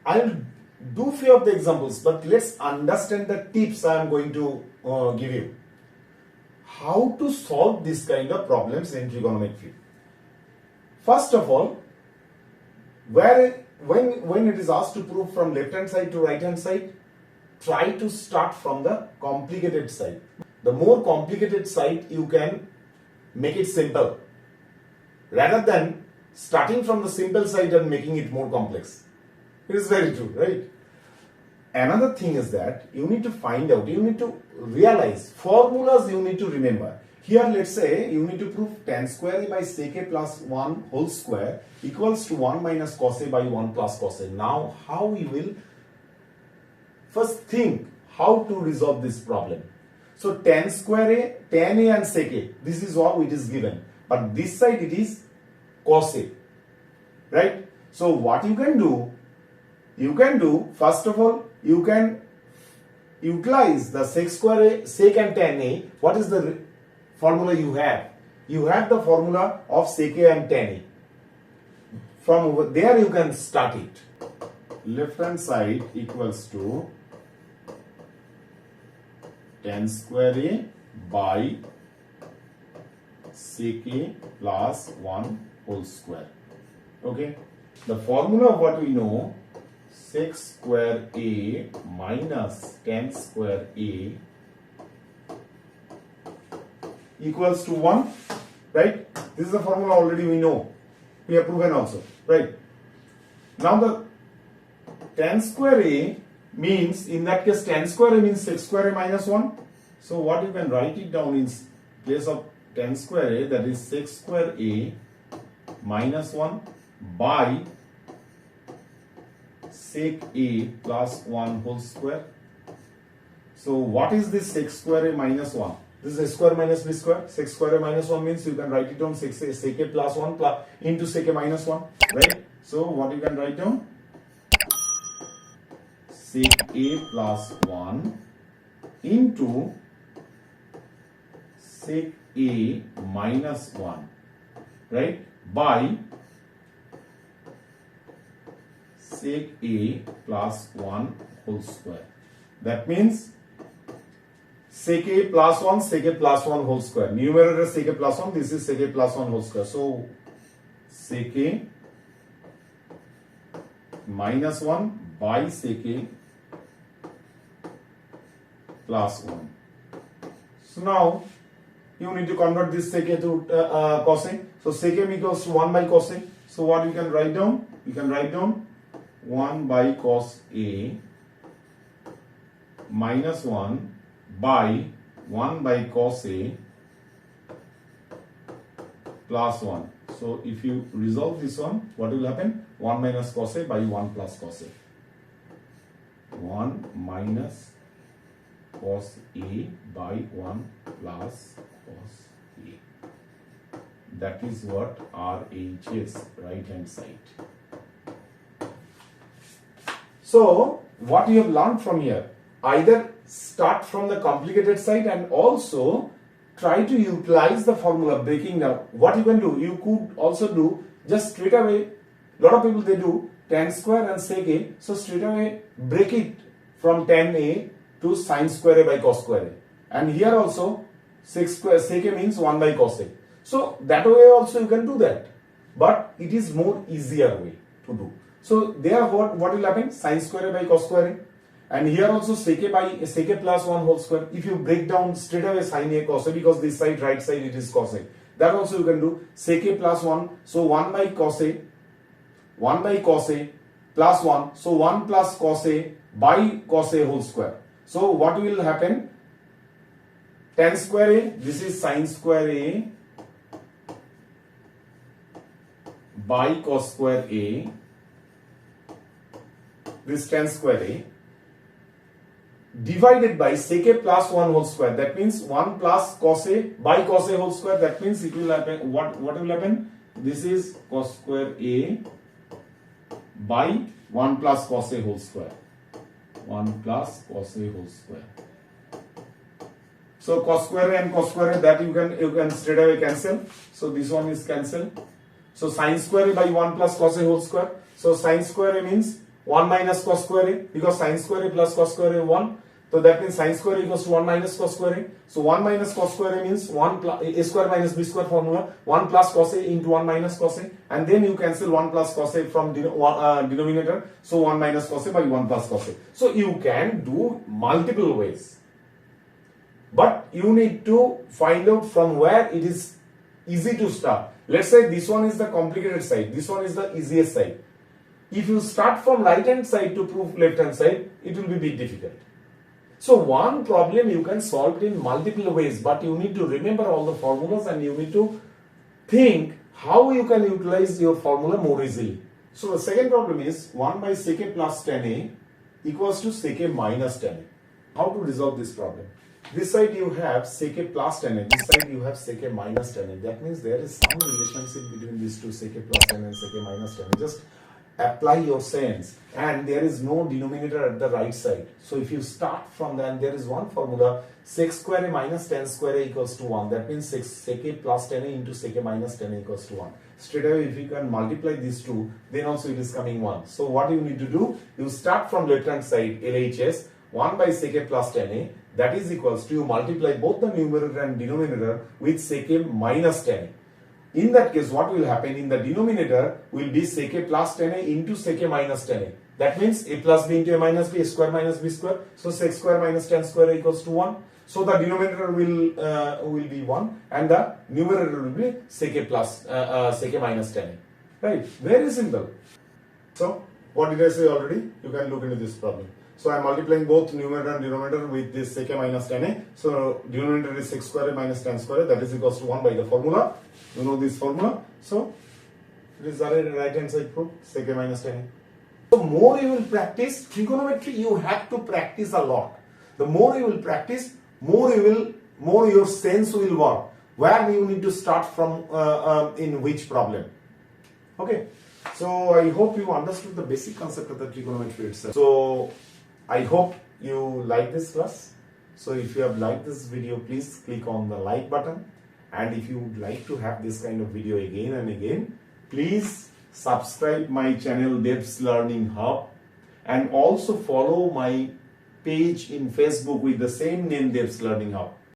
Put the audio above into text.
I'll do few of the examples, but let's understand the tips I am going to give you. How to solve this kind of problems in trigonometry. First of all, when it is asked to prove from left hand side to right hand side, try to start from the complicated side. The more complicated side you can make it simple, rather than starting from the simple side and making it more complex. It is very true, right? Another thing is that you need to find out, you need to realize formulas you need to remember. Here let's say you need to prove tan square a by sec a plus 1 whole square equals to 1 minus cos a by 1 plus cos a. Now how we will first think how to resolve this problem. So tan square a, tan a and sec a, this is how it is given. But this side it is cos a, right? So what you can do, first of all, you can utilize the sec square a, sec and tan a. What is the formula you have? You have the formula of sec a and tan a. From over there you can start it. Left hand side equals to tan square a by sec a plus 1 whole square. Okay. The formula what we know, sec square a minus tan square a equals to 1, right? This is the formula already we know. We have proven also, right? Now the tan square a means, in that case tan square a means sec square a minus 1. So what you can write it down in place of tan square a, that is sec square a minus 1 by sec a plus 1 whole square. So what is this sec square a minus 1? This is a square minus b square. Sec square a minus 1 means you can write it down sec a plus 1 plus into sec a minus 1, right? So what you can write down? Sec a plus 1 into sec a minus 1, right? By sec a plus 1 whole square. That means sec a plus 1, sec a plus 1 whole square. Numerator sec a plus 1, this is sec a plus 1 whole square. So sec a minus 1 by sec a plus 1. So now you need to convert this sec a to cos a. So sec a equals to 1 by cos a. So what you can write down? You can write down 1 by cos a minus 1 by 1 by cos a plus 1. So if you resolve this one, what will happen? 1 minus cos a by 1 plus cos a. 1 minus cos a by 1 plus cos a. That is what RHS, right hand side. So what you have learned from here, either start from the complicated side and also try to utilize the formula breaking down. What you can do, you could also do just straight away, lot of people they do tan square and sec a, so straight away break it from tan a to sin square a by cos square a, and here also sec a means 1 by cos a. So that way also you can do that, but it is more easier way to do. So there what will happen? Sin square a by cos square a. And here also sec a plus 1 whole square. If you break down straight away sin a cos a, because this side right side it is cos a, that also you can do sec a plus 1. So 1 by cos a plus 1. So 1 plus cos a by cos a whole square. So what will happen? Tan square a, this is sin square a by cos square a, this tan square a, divided by sec a plus 1 whole square. That means 1 plus cos a by cos a whole square. That means it will happen, what will happen? This is cos square a by 1 plus cos a whole square. 1 plus cos a whole square. So cos square a and cos square a, that you can straight away cancel. So this one is cancelled. So sin square a by 1 plus cos a whole square. So sin square a means 1 minus cos square a, because sin square a plus cos square a 1. So that means sin square a equals to 1 minus cos square a. So 1 minus cos square a means 1 plus a square minus b square formula, 1 plus cos a into 1 minus cos a, and then you cancel 1 plus cos a from denominator. So 1 minus cos a by 1 plus cos a. So you can do multiple ways, but you need to find out from where it is easy to start. Let's say this one is the complicated side, this one is the easiest side. If you start from right hand side to prove left hand side, it will be a bit difficult. So one problem you can solve it in multiple ways, but you need to remember all the formulas and you need to think how you can utilize your formula more easily. So the second problem is 1 by sec a plus tan a equals to sec a minus tan a. How to resolve this problem? This side you have sec a plus tan a, this side you have sec a minus tan a. That means there is some relationship between these two, sec a plus tan a and sec a minus tan a. Just apply your sense, and there is no denominator at the right side. So if you start from that, there is one formula, sec square a minus tan square a equals to 1. That means sec a plus tan a into sec a minus tan a equals to 1. Straight away, if you can multiply these two, then also it is coming 1. So what you need to do, you start from left hand side, LHS, 1 by sec a plus tan a, that is equals to, you multiply both the numerator and denominator with sec a minus tan a. In that case, what will happen? In the denominator will be sec a plus tan a into sec a minus tan a. That means a plus b into a minus b, a square minus b square. So sec square minus tan square equals to 1. So the denominator will be 1 and the numerator will be sec a plus sec a minus tan a. Right? Very simple. So what did I say already? You can look into this problem. So I am multiplying both numerator and denominator with this sec a minus tan a. So denominator is sec square a minus tan square a, that is equals to 1 by the formula. You know this formula. So it is right hand side proof, sec a minus tan a. The more you will practice trigonometry, you have to practice a lot. The more you will practice, more your sense will work. Where you need to start from in which problem. Okay. So I hope you understood the basic concept of the trigonometry itself. So I hope you like this class. So if you have liked this video, please click on the like button. And if you would like to have this kind of video again and again, please subscribe my channel Debs Learning Hub, and also follow my page in Facebook with the same name, Debs Learning Hub.